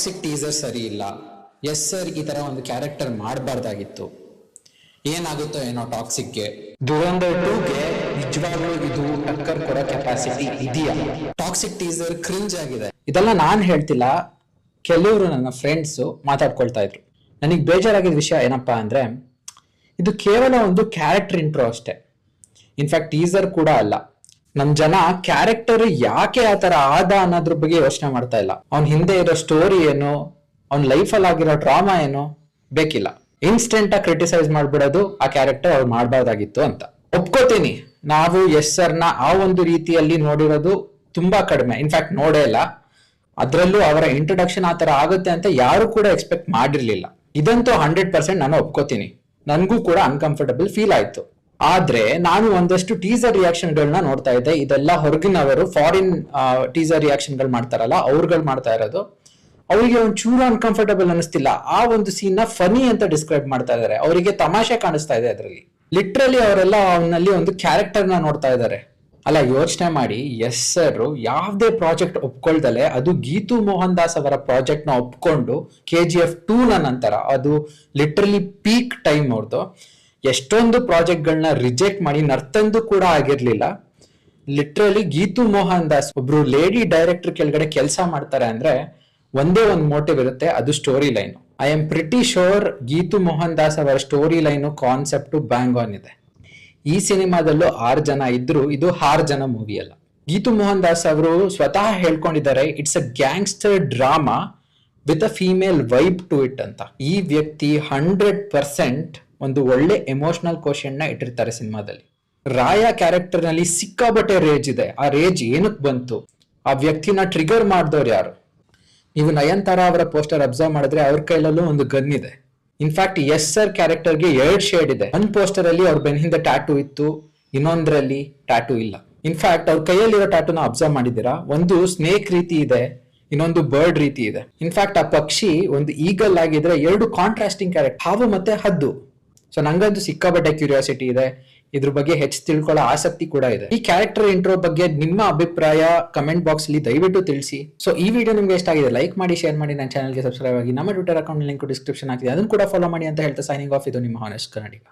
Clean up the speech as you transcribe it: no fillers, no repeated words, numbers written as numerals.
Toxic teaser ಸರಿ ಇಲ್ಲ, yes sir ಈ ತರ ಒಂದು ಕ್ಯಾರೆಕ್ಟರ್ ಮಾಡಬಾರ್ದಾಗಿತ್ತು, ಏನಾಗುತ್ತೋ ಏನೋ ಟಾಕ್ಸಿಕ್ಗೆ. ದುರಂಧರ್ 2ಗೆ ನಿಜವಾಗ್ಲೂ ಇದು ಟಕ್ಕರ್ ಕೊಡೋ ಕೆಪಾಸಿಟಿ ಇದೆಯಾ? ಟಾಕ್ಸಿಕ್ ಟೀಸರ್ ಕ್ರಿಂಜ್ ಆಗಿದೆ. ಇದೆಲ್ಲ ನಾನ್ ಹೇಳ್ತಿಲ್ಲ, ಕೆಲವರು ನನ್ನ ಫ್ರೆಂಡ್ಸ್ ಮಾತಾಡ್ಕೊಳ್ತಾ ಇದ್ರು. ನನಗೆ ಬೇಜಾರಾಗಿದ್ದ ವಿಷಯ ಏನಪ್ಪಾ ಅಂದ್ರೆ, ಇದು ಕೇವಲ ಒಂದು ಕ್ಯಾರೆಕ್ಟರ್ ಇಂಟ್ರೋ ಅಷ್ಟೇ. ಇನ್ಫ್ಯಾಕ್ಟ್ ಟೀಸರ್ ಕೂಡ ಅಲ್ಲ. ನಮ್ ಜನ ಕ್ಯಾರೆಕ್ಟರ್ ಯಾಕೆ ಆತರ ಆದ ಅನ್ನೋದ್ರ ಬಗ್ಗೆ ಯೋಚನೆ ಮಾಡ್ತಾ ಇಲ್ಲ. ಅವ್ನ ಹಿಂದೆ ಇರೋ ಸ್ಟೋರಿ ಏನು, ಅವ್ನ ಲೈಫಲ್ಲಿ ಆಗಿರೋ ಡ್ರಾಮಾ ಏನು ಬೇಕಿಲ್ಲ. ಇನ್ಸ್ಟೆಂಟ್ ಆಗಿ ಕ್ರಿಟಿಸೈಸ್ ಮಾಡ್ಬಿಡೋದು ಆ ಕ್ಯಾರೆಕ್ಟರ್ ಅವ್ರು ಮಾಡ್ಬಾರ್ದಾಗಿತ್ತು ಅಂತ. ಒಪ್ಕೋತೀನಿ, ನಾವು ಎಸ್ ಸರ್ನ ಆ ಒಂದು ರೀತಿಯಲ್ಲಿ ನೋಡಿರೋದು ತುಂಬಾ ಕಡಿಮೆ, ಇನ್ಫ್ಯಾಕ್ಟ್ ನೋಡೇ ಇಲ್ಲ. ಅದ್ರಲ್ಲೂ ಅವರ ಇಂಟ್ರೊಡಕ್ಷನ್ ಆ ತರ ಆಗುತ್ತೆ ಅಂತ ಯಾರು ಕೂಡ ಎಕ್ಸ್ಪೆಕ್ಟ್ ಮಾಡಿರ್ಲಿಲ್ಲ. ಇದಂತೂ 100% ನಾನು ಒಪ್ಕೋತೀನಿ. ನನ್ಗೂ ಕೂಡ ಅನ್ಕಂಫರ್ಟಬಲ್ ಫೀಲ್ ಆಯ್ತು. ಆದ್ರೆ ನಾನು ಒಂದಷ್ಟು ಟೀಸರ್ ರಿಯಾಕ್ಷನ್ ಗಳನ್ನ ನೋಡ್ತಾ ಇದ್ದೆ. ಇದೆಲ್ಲ ಹೊರಗಿನವರು, ಫಾರಿನ್ ಟೀಸರ್ ರಿಯಾಕ್ಷನ್ ಗಳು ಮಾಡ್ತಾರಲ್ಲ, ಅವ್ರುಗಳು ಮಾಡ್ತಾ ಇರೋದು. ಅವರಿಗೆ ಒಂಚೂರು ಅನ್ಕಂಫರ್ಟಬಲ್ ಅನಿಸ್ತಿಲ್ಲ. ಆ ಒಂದು ಸೀನ್ ನ ಫನಿ ಅಂತ ಡಿಸ್ಕ್ರೈಬ್ ಮಾಡ್ತಾ ಇದಾರೆ. ಅವರಿಗೆ ತಮಾಷೆ ಕಾಣಿಸ್ತಾ ಇದೆ ಅದರಲ್ಲಿ. ಲಿಟ್ರಲಿ ಅವರೆಲ್ಲ ಅವನಲ್ಲಿ ಒಂದು ಕ್ಯಾರೆಕ್ಟರ್ ನ ನೋಡ್ತಾ ಇದ್ದಾರೆ. ಅಲ್ಲ, ಯೋಚನೆ ಮಾಡಿ, ಎಸ್ ಸರ್ ಯಾವ್ದೇ ಪ್ರಾಜೆಕ್ಟ್ ಒಪ್ಕೊಳ್ದಲೆ, ಅದು ಗೀತು ಮೋಹನ್ ದಾಸ್ ಅವರ ಪ್ರಾಜೆಕ್ಟ್ ನ ಒಪ್ಕೊಂಡು KGF 2 ನ ನಂತರ, ಅದು ಲಿಟ್ರಲಿ ಪೀಕ್ ಟೈಮ್ ಅವ್ರದ್ದು, ಎಷ್ಟೊಂದು ಪ್ರಾಜೆಕ್ಟ್ ಗಳನ್ನ ರಿಜೆಕ್ಟ್ ಮಾಡಿ ನರ್ತಂದು ಕೂಡ ಆಗಿರ್ಲಿಲ್ಲ. ಲಿಟ್ರಲಿ ಗೀತು ಮೋಹನ್ ದಾಸ್ ಒಬ್ರು ಲೇಡಿ ಡೈರೆಕ್ಟರ್ ಕೆಳಗಡೆ ಕೆಲಸ ಮಾಡ್ತಾರೆ ಅಂದ್ರೆ ಒಂದೇ ಒಂದು ಮೋಟಿವ್ ಇರುತ್ತೆ, ಅದು story line. I am pretty sure Geetu Mohandas ಅವರ story line concept bang on ಇದೆ. ಈ ಸಿನಿಮಾದಲ್ಲೂ 6 ಜನ ಇದ್ರು, ಇದು 6 ಜನ ಮೂವಿ ಅಲ್ಲ. ಗೀತು ಮೋಹನ್ ದಾಸ್ ಅವರು ಸ್ವತಃ ಹೇಳ್ಕೊಂಡಿದ್ದಾರೆ, it's a gangster drama with a female vibe to it ಅಂತ. ಈ ವ್ಯಕ್ತಿ 100% ಒಂದು ಒಳ್ಳೆ ಎಮೋಷನಲ್ ಕ್ವಶನ್ ನ ಇಟ್ಟಿರ್ತಾರೆ ಸಿನಿಮಾದಲ್ಲಿ. ರಾಯ ಕ್ಯಾರೆಕ್ಟರ್ ನಲ್ಲಿ ಸಿಕ್ಕಾಬಟ್ಟೆ ರೇಜ್ ಇದೆ. ಆ ರೇಜ್ ಏನಕ್ ಬಂತು, ಆ ವ್ಯಕ್ತಿನ ಟ್ರಿಗರ್ ಮಾಡಿದವ್ರು ಯಾರು? ನೀವು ನಯನ್ತಾರಾ ಅವರ ಪೋಸ್ಟರ್ ಅಬ್ಸರ್ವ್ ಮಾಡಿದ್ರೆ ಅವ್ರ ಕೈಲಲ್ಲೂ ಒಂದು ಗನ್ ಇದೆ. ಇನ್ಫ್ಯಾಕ್ಟ್ ಎಸ್ ಸರ್ ಕ್ಯಾರೆಕ್ಟರ್ಗೆ 2 ಶೇಡ್ ಇದೆ. ಒಂದ್ ಪೋಸ್ಟರ್ ಅಲ್ಲಿ ಅವ್ರ ಬೆನ್ನಿಂದ ಟ್ಯಾಟೂ ಇತ್ತು, ಇನ್ನೊಂದ್ರಲ್ಲಿ ಟ್ಯಾಟೂ ಇಲ್ಲ. ಇನ್ಫ್ಯಾಕ್ಟ್ ಅವ್ರ ಕೈಯಲ್ಲಿರೋ ಟ್ಯಾಟೂನ ಅಬ್ಸರ್ವ್ ಮಾಡಿದ್ದೀರಾ? ಒಂದು ಸ್ನೇಕ್ ರೀತಿ ಇದೆ, ಇನ್ನೊಂದು ಬರ್ಡ್ ರೀತಿ ಇದೆ. ಇನ್ಫ್ಯಾಕ್ಟ್ ಆ ಪಕ್ಷಿ ಒಂದು ಈಗಲ್ ಆಗಿದ್ರೆ 2 ಕಾಂಟ್ರಾಸ್ಟಿಂಗ್ ಕ್ಯಾರೆಕ್ಟರ್, ಹಾವು ಮತ್ತೆ ಹದ್ದು. ಸೊ ನಂಗಂತೂ ಸಿಕ್ಕಾಬಟ್ಟೆ ಕ್ಯೂರಿಯಾಸಿಟಿ ಇದೆ, ಇದ್ರ ಬಗ್ಗೆ ಹೆಚ್ಚು ತಿಳ್ಕೊಳ್ಳೋ ಆಸಕ್ತಿ ಕೂಡ ಇದೆ. ಈ ಕ್ಯಾರೆಕ್ಟರ್ ಇಂಟ್ರೋ ಬಗ್ಗೆ ನಿಮ್ಮ ಅಭಿಪ್ರಾಯ ಕಮೆಂಟ್ ಬಾಕ್ಸ್ ಅಲ್ಲಿ ದಯವಿಟ್ಟು ತಿಳಿಸಿ. ಸೊ ಈ ವಿಡಿಯೋ ನಿಮ್ಗೆ ಇಷ್ಟ ಆಗಿದೆ, ಲೈಕ್ ಮಾಡಿ, ಶೇರ್ ಮಾಡಿ, ನನ್ನ ಚಾನಲ್ಗೆ ಸಬ್ಸ್ಕ್ರೈಬ್ ಆಗಿ. ನಮ್ಮ ಟ್ವಿಟರ್ ಅಕೌಂಟ್ ಲಿಂಕ್ ಡಿಸ್ಕ್ರಿಪ್ಷನ್ ಹಾಕಿದೆ, ಅದನ್ನು ಕೂಡ ಫಾಲೋ ಮಾಡಿ ಅಂತ ಹೇಳ್ತಾ ಸೈನಿಂಗ್ ಆಫ್. ಇದು ನಿಮ್ಮ ಹಾನೆಸ್ಟ್ ಕನ್ನಡಿಗ.